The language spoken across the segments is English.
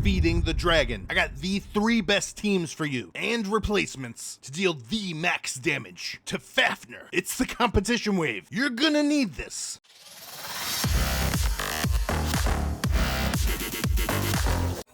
defeating the dragon. I got the 3 best teams for you and replacements to deal the max damage to Fafnir. It's the competition wave. You're gonna need this.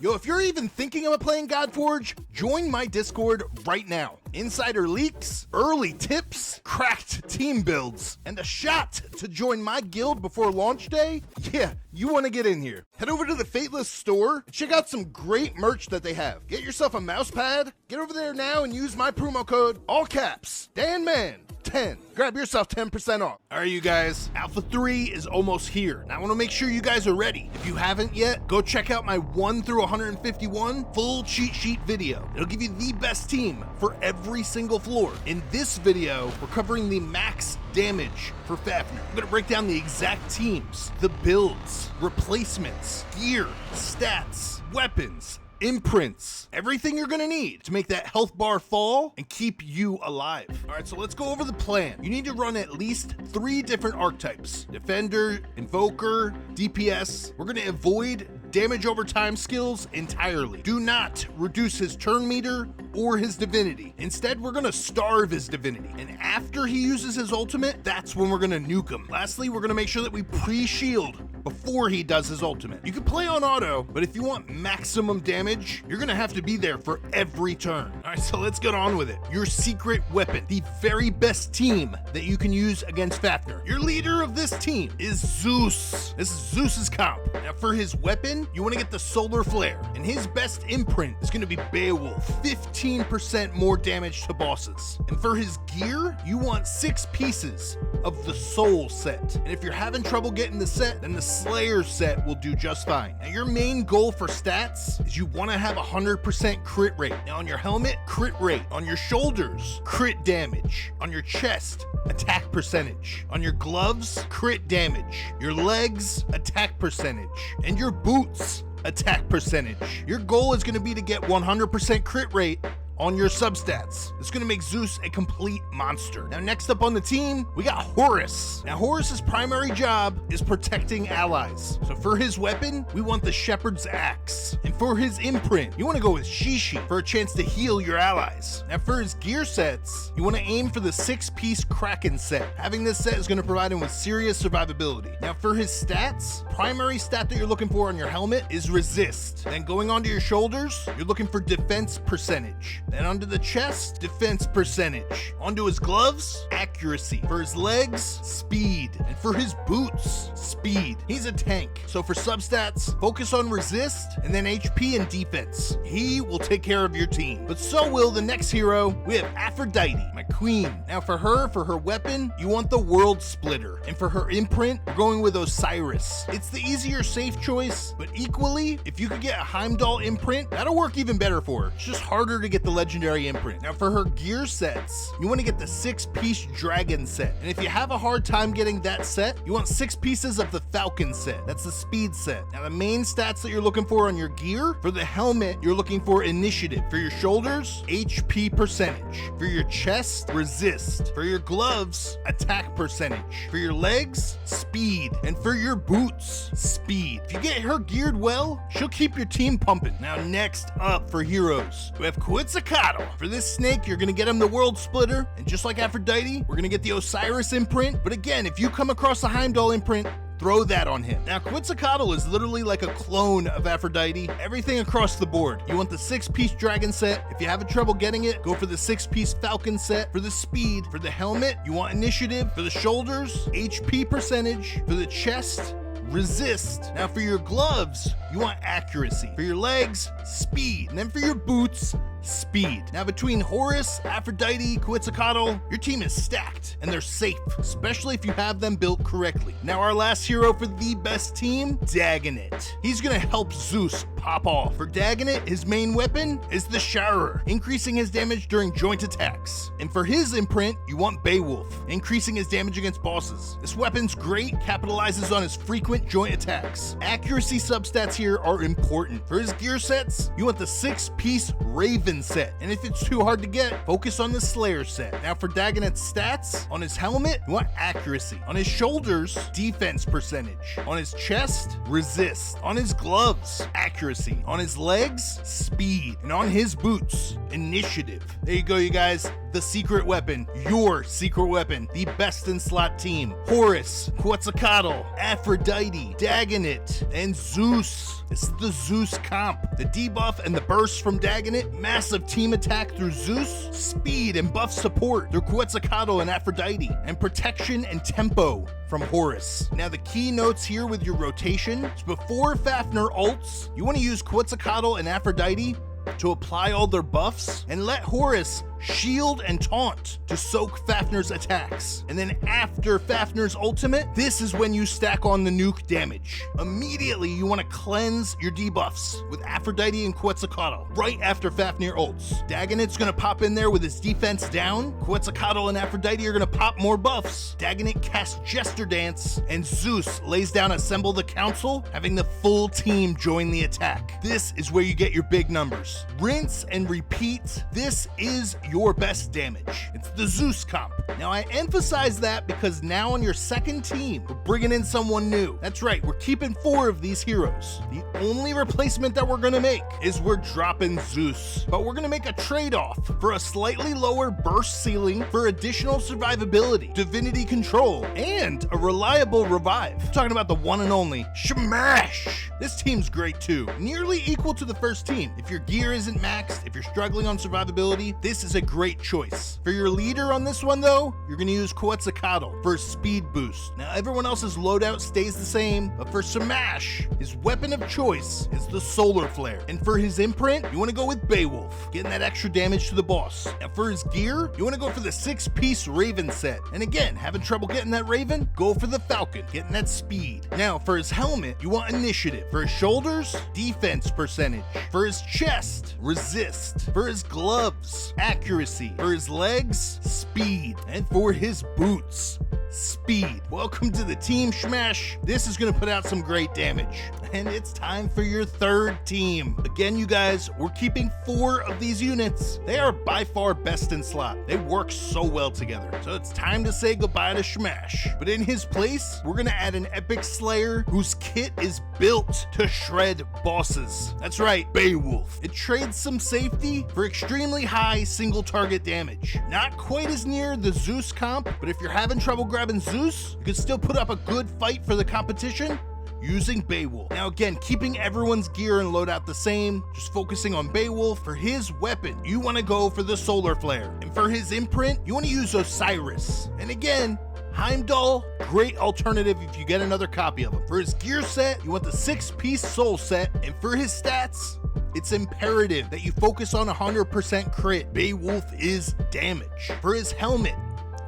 Yo, if you're even thinking about playing Godforge, join my Discord right now. Insider leaks, early tips, cracked team builds, and a shot to join my guild before launch day? Yeah, you want to get in here. Head over to the Fateless Store and check out some great merch that they have. Get yourself a mouse pad, get over there now and use my promo code, all caps, DanMan10. Grab yourself 10% off. All right, you guys, Alpha 3 is almost here. Now I want to make sure you guys are ready. If you haven't yet, go check out my 1 through 151 full cheat sheet video. It'll give you the best team for every single floor. In this video, we're covering the max damage for Fafnir. I'm gonna break down the exact teams, the builds, replacements, gear, stats, weapons, imprints, everything you're gonna need to make that health bar fall and keep you alive. All right, so let's go over the plan. You need to run at least 3 different archetypes: Defender, Invoker, DPS. We're gonna avoid damage over time skills entirely. Do not reduce his turn meter or his divinity. Instead, we're gonna starve his divinity. And after he uses his ultimate, that's when we're gonna nuke him. Lastly, we're gonna make sure that we pre-shield before he does his ultimate. You can play on auto, but if you want maximum damage, you're gonna have to be there for every turn. All right, so let's get on with it. Your secret weapon, the very best team that you can use against Fafnir. Your leader of this team is Zeus. This is Zeus's comp. Now for his weapon, you wanna get the solar flare, and his best imprint is gonna be Beowulf, 15% more damage to bosses. And for his gear, you want 6 pieces of the soul set. And if you're having trouble getting the set, then the Slayer set will do just fine. Now your main goal for stats is you want to have 100% crit rate. Now on your helmet, crit rate. On your shoulders, crit damage. On your chest, attack percentage. On your gloves, crit damage. Your legs, attack percentage. And your boots, attack percentage. Your goal is going to be to get 100% crit rate on your substats. It's gonna make Zeus a complete monster. Now next up on the team, we got Horus. Now Horus's primary job is protecting allies. So for his weapon, we want the Shepherd's Axe. And for his imprint, you wanna go with Shishi for a chance to heal your allies. Now for his gear sets, you wanna aim for the 6-piece Kraken set. Having this set is gonna provide him with serious survivability. Now for his stats, primary stat that you're looking for on your helmet is resist. Then going onto your shoulders, you're looking for defense percentage. Then onto the chest, defense percentage. Onto his gloves, accuracy. For his legs, speed. And for his boots, speed. He's a tank, so for substats, focus on resist and then HP and defense. He will take care of your team. But so will the next hero. We have Aphrodite, my queen. Now for her weapon, you want the World Splitter. And for her imprint, we're going with Osiris. It's the easier safe choice, but equally, if you could get a Heimdall imprint, that'll work even better for her. It's just harder to get the legendary imprint. Now for her gear sets, you want to get the 6-piece dragon set. And if you have a hard time getting that set, you want 6 pieces of the falcon set. That's the speed set. Now the main stats that you're looking for on your gear, for the helmet, you're looking for initiative. For your shoulders, HP percentage. For your chest, resist. For your gloves, attack percentage. For your legs, speed. And for your boots, speed. If you get her geared well, she'll keep your team pumping. Now next up for heroes, we have Quetzalcoatl. For this snake, you're gonna get him the World Splitter, and just like Aphrodite, we're gonna get the Osiris imprint. But again, if you come across the Heimdall imprint, throw that on him. Now, Quetzalcoatl is literally like a clone of Aphrodite. Everything across the board. You want the 6-piece dragon set. If you have trouble getting it, go for the 6-piece falcon set. For the speed, for the helmet, you want initiative. For the shoulders, HP percentage. For the chest, resist. Now for your gloves, you want accuracy. For your legs, speed. And then for your boots, speed. Now between Horus, Aphrodite, Quetzalcoatl, your team is stacked and they're safe, especially if you have them built correctly. Now our last hero for the best team, Dagonet. He's gonna help Zeus pop off. For Dagonet, his main weapon is the Shower, increasing his damage during joint attacks. And for his imprint, you want Beowulf, increasing his damage against bosses. This weapon's great, capitalizes on his frequent joint attacks. Accuracy substats here are important. For his gear sets, you want the 6-piece Raven Raven set. And if it's too hard to get, focus on the Slayer set. Now for Dagonet's stats, on his helmet, you want accuracy. On his shoulders, defense percentage. On his chest, resist. On his gloves, accuracy. On his legs, speed. And on his boots, initiative. There you go, you guys. The secret weapon, your secret weapon, the best in slot team. Horus, Quetzalcoatl, Aphrodite, Dagonet, and Zeus. This is the Zeus comp. The debuff and the burst from Dagonet, massive team attack through Zeus, speed and buff support through Quetzalcoatl and Aphrodite, and protection and tempo from Horus. Now the key notes here with your rotation is before Fafnir ults, you want to use Quetzalcoatl and Aphrodite to apply all their buffs and let Horus shield and taunt to soak Fafnir's attacks. And then after Fafnir's ultimate, this is when you stack on the nuke damage. Immediately you want to cleanse your debuffs with Aphrodite and Quetzalcoatl right after Fafnir ults. Dagonet's gonna pop in there with his defense down. Quetzalcoatl and Aphrodite are gonna pop more buffs. Dagonet casts Jester Dance, and Zeus lays down Assemble the Council, having the full team join the attack. This is where you get your big numbers. Rinse and repeat. This is your best damage. It's the Zeus comp. Now I emphasize that because now on your second team, we're bringing in someone new. That's right, we're keeping 4 of these heroes. The only replacement that we're gonna make is we're dropping Zeus, but we're gonna make a trade-off for a slightly lower burst ceiling for additional survivability, divinity control, and a reliable revive. I'm talking about the one and only Smash. This team's great too, nearly equal to the first team. If your gear isn't maxed, if you're struggling on survivability, this is a great choice. For your leader on this one though, you're gonna use Quetzalcoatl for a speed boost. Now everyone else's loadout stays the same, but for Smash, his weapon of choice is the Solar Flare. And for his imprint, you wanna go with Beowulf, getting that extra damage to the boss. Now for his gear, you wanna go for the 6-piece Raven set. And again, having trouble getting that Raven? Go for the Falcon, getting that speed. Now for his helmet, you want initiative. For his shoulders, defense percentage. For his chest, resist. For his gloves, accuracy. For his legs, speed. And for his boots, speed. Welcome to the team, Smash. This is gonna put out some great damage. And it's time for your third team. Again, you guys, we're keeping 4 of these units. They are by far best in slot. They work so well together. So it's time to say goodbye to Smash. But in his place, we're gonna add an epic slayer whose kit is built to shred bosses. That's right, Beowulf. It trades some safety for extremely high single target damage. Not quite as near the Zeus comp, but if you're having trouble grabbing Zeus, you can still put up a good fight for the competition using Beowulf. Now again, keeping everyone's gear and loadout the same, just focusing on Beowulf. For his weapon, you want to go for the Solar Flare. And for his imprint, you want to use Osiris. And again, Heimdall, great alternative if you get another copy of him. For his gear set, you want the 6-piece Soul set. And for his stats, it's imperative that you focus on 100% crit. Beowulf is damage. For his helmet,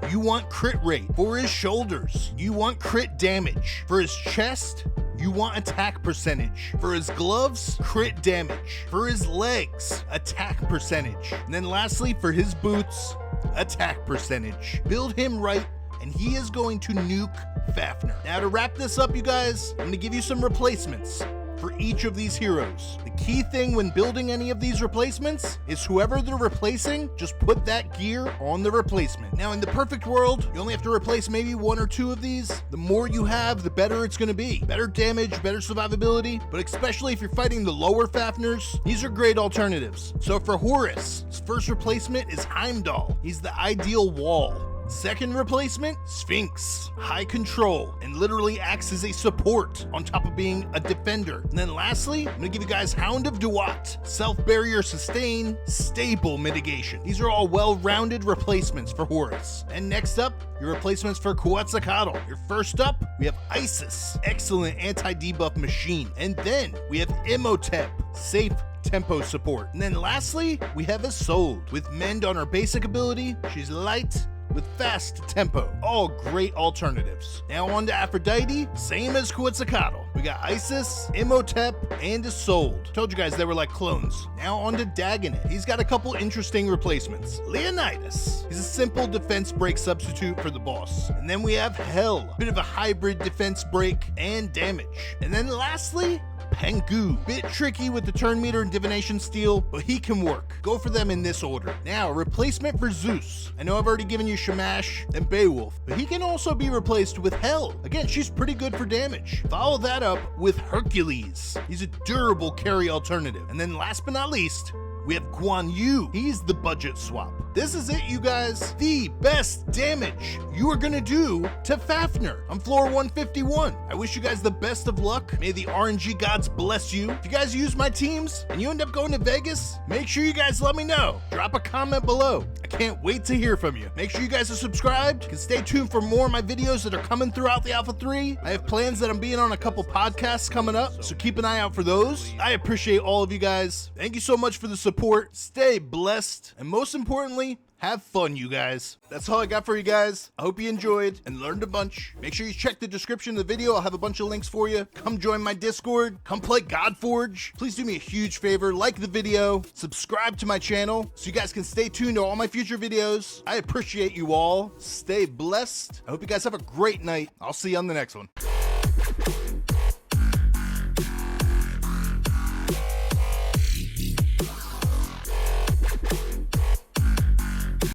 you want crit rate. For his shoulders, you want crit damage. For his chest, you want attack percentage. For his gloves, crit damage. For his legs, attack percentage. And then lastly, for his boots, attack percentage. Build him right, and he is going to nuke Fafnir. Now to wrap this up, you guys, I'm gonna give you some replacements for each of these heroes. The key thing when building any of these replacements is whoever they're replacing, just put that gear on the replacement. Now in the perfect world, you only have to replace maybe 1 or 2 of these. The more you have, the better it's gonna be. Better damage, better survivability, but especially if you're fighting the lower Fafnirs, these are great alternatives. So for Horus, his first replacement is Heimdall. He's the ideal wall. Second replacement, Sphinx. High control and literally acts as a support on top of being a defender. And then lastly, I'm gonna give you guys Hound of Duat. Self-barrier sustain, stable mitigation. These are all well-rounded replacements for Horus. And next up, your replacements for Quetzalcoatl. Your first up, we have Isis. Excellent anti-debuff machine. And then we have Imhotep. Safe tempo support. And then lastly, we have Isolde. With Mend on her basic ability, she's light with fast tempo. All great alternatives. Now on to Aphrodite, same as Quetzalcoatl. We got Isis, Imhotep, and Isolde. Told you guys they were like clones. Now on to Dagonet. He's got a couple interesting replacements. Leonidas. He's a simple defense break substitute for the boss. And then we have Hel, a bit of a hybrid defense break and damage. And then lastly, Pengu. Bit tricky with the turn meter and divination steal, but he can work. Go for them in this order. Now, replacement for Zeus. I know I've already given you Shamash and Beowulf, but he can also be replaced with Hel. Again, she's pretty good for damage. Follow that up with Hercules. He's a durable carry alternative. And then last but not least, we have Guan Yu. He's the budget swap. This is it, you guys. The best damage you are gonna do to Fafnir on floor 151. I wish you guys the best of luck. May the RNG gods bless you. If you guys use my teams and you end up going to Vegas, make sure you guys let me know. Drop a comment below. I can't wait to hear from you. Make sure you guys are subscribed. You can stay tuned for more of my videos that are coming throughout the Alpha 3. I have plans that I'm being on a couple podcasts coming up, so keep an eye out for those. I appreciate all of you guys. Thank you so much for the support. Stay blessed, and most importantly, have fun, you guys. That's all I got for you guys. I hope you enjoyed and learned a bunch. Make sure you check the description of the video. I'll have a bunch of links for you. Come join my Discord. Come play Godforge. Please do me a huge favor. Like the video. Subscribe to my channel so you guys can stay tuned to all my future videos. I appreciate you all. Stay blessed. I hope you guys have a great night. I'll see you on the next one.